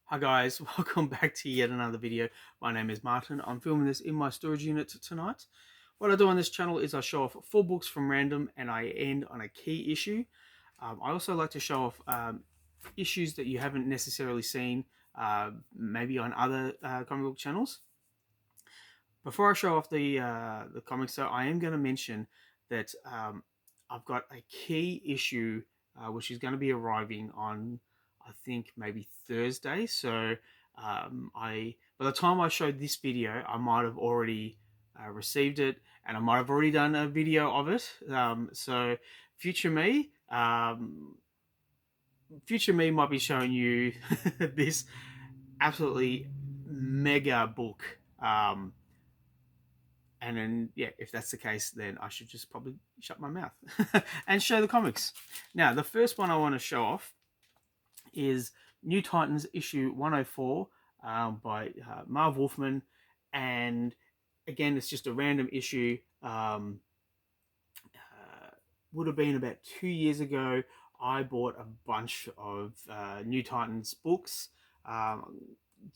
Hi guys, welcome back to yet another video. My name is Martin. I'm filming this in my storage unit tonight. What I do on this channel is I show off 4 books from random and I end on a key issue. I also like to show off issues that you haven't necessarily seen, maybe on other comic book channels. Before I show off the comics, though, I am going to mention that I've got a key issue which is going to be arriving on, I think, maybe Thursday. So by the time I showed this video, I might have already received it, and I might have already done a video of it. So future me might be showing you this absolutely mega book. And then, yeah, if that's the case, then I should just probably shut my mouth and show the comics. Now, the first one I want to show off is New Titans issue 104 by Marv Wolfman. And again, it's just a random issue. Would have been about 2 years ago. I bought a bunch of New Titans books,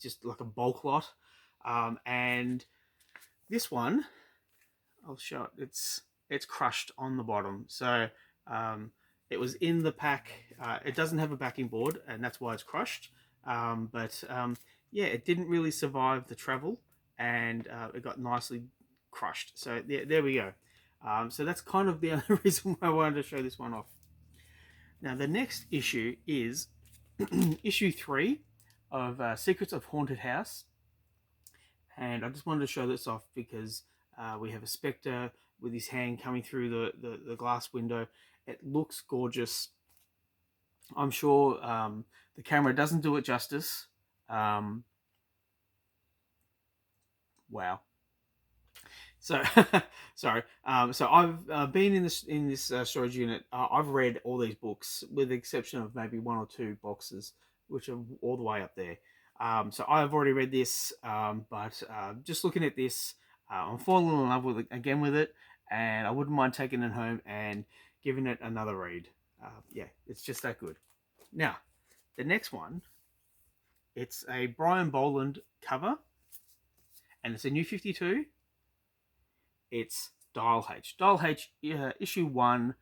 just like a bulk lot. And this one, I'll show it. It's crushed on the bottom. So it was in the pack. It doesn't have a backing board, and that's why it's crushed. Yeah, it didn't really survive the travel, and it got nicely crushed. So there we go. So that's kind of the only reason why I wanted to show this one off. Now the next issue is issue 3 of Secrets of Haunted House. And I just wanted to show this off because we have a spectre with his hand coming through the glass window. It looks gorgeous. I'm sure the camera doesn't do it justice. Wow. So, sorry. So I've been in this storage unit. I've read all these books, with the exception of maybe 1 or 2 boxes, which are all the way up there. So I've already read this, but just looking at this, I'm falling in love with it, and I wouldn't mind taking it home and giving it another read. Yeah, it's just that good. Now, the next one, it's a Brian Boland cover, and it's a New 52. It's Dial H. Dial H, issue 1.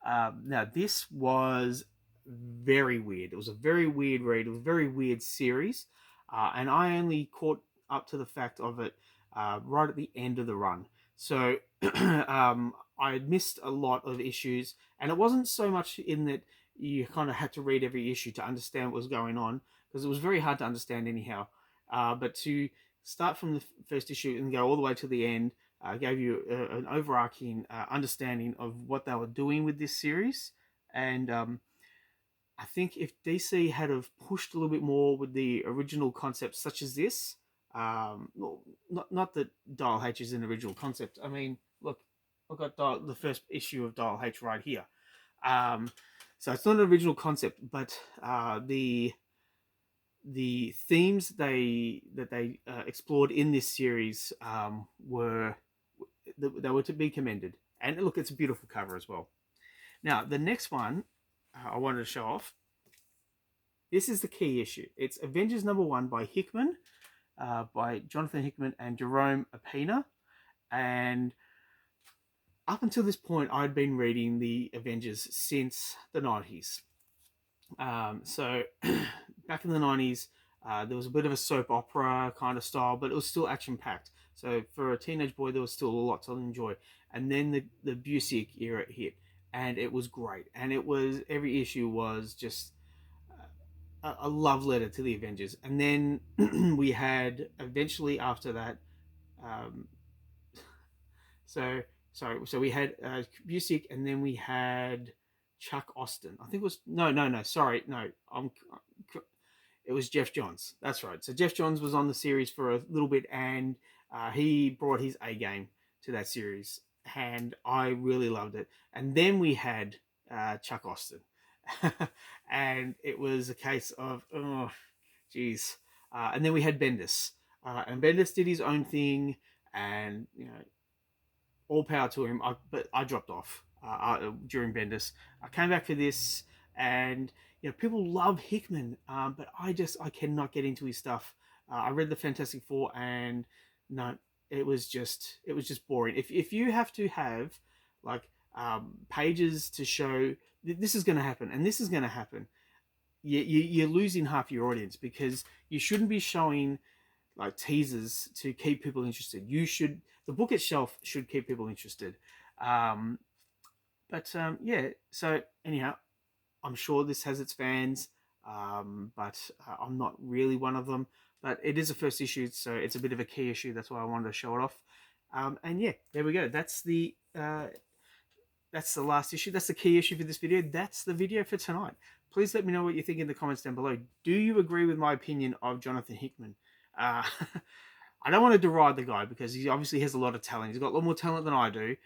Now, this was very weird. It was a very weird read. It was a very weird series. And I only caught up to the fact of it right at the end of the run. So I had missed a lot of issues. And it wasn't so much in that you kind of had to read every issue to understand what was going on, because it was very hard to understand anyhow. But to start from the first issue and go all the way to the end, gave you an overarching understanding of what they were doing with this series. And I think if DC had have pushed a little bit more with the original concepts such as this, not that Dial H is an original concept. I mean, look, I've got the first issue of Dial H right here. So it's not an original concept, but the themes they explored in this series were to be commended. And look, it's a beautiful cover as well. Now, the next one I wanted to show off. This is the key issue. It's Avengers #1 by Hickman, by Jonathan Hickman and Jerome Apina. And up until this point, I'd been reading the Avengers since the 90s. So back in the 90s, there was a bit of a soap opera kind of style, but it was still action-packed. So for a teenage boy, there was still a lot to enjoy. And then the Busiek era hit, and it was great. And every issue was just a love letter to the Avengers. And then we had, eventually after that, um, so we had Busiek, and then we had Chuck Austin. I think it was it was Jeff Johns. That's right. So Jeff Johns was on the series for a little bit, and he brought his A game to that series, and I really loved it. And then we had Chuck Austin, and it was a case of, oh, geez. And then we had Bendis, and Bendis did his own thing, and all power to him. But I dropped off during Bendis. I came back for this, and people love Hickman, but I cannot get into his stuff. I read the Fantastic Four, and no, it was just boring. If you have to have like pages to show this is going to happen and this is going to happen, you're losing half your audience, because you shouldn't be showing like teasers to keep people interested. The book itself should keep people interested. Um, but yeah, so anyhow, I'm sure this has its fans, but I'm not really one of them. But it is a first issue, so it's a bit of a key issue. That's why I wanted to show it off. And yeah, there we go. That's the last issue. That's the key issue for this video. That's the video for tonight. Please let me know what you think in the comments down below. Do you agree with my opinion of Jonathan Hickman? Uh, I don't want to deride the guy, because he obviously has a lot of talent. He's got a lot more talent than I do.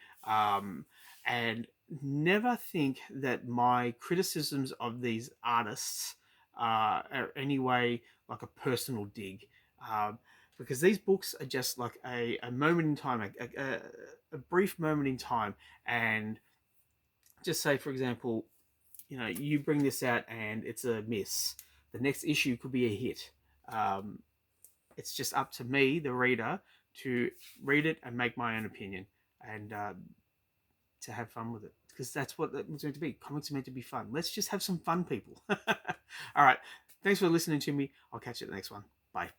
And never think that my criticisms of these artists are anyway like a personal dig. Because these books are just like a moment in time, a brief moment in time. And just say, for example, you bring this out and it's a miss. The next issue could be a hit. It's just up to me, the reader, to read it and make my own opinion, and to have fun with it, because that's what it's meant to be. Comics are meant to be fun. Let's just have some fun, people. All right. Thanks for listening to me. I'll catch you at the next one. Bye.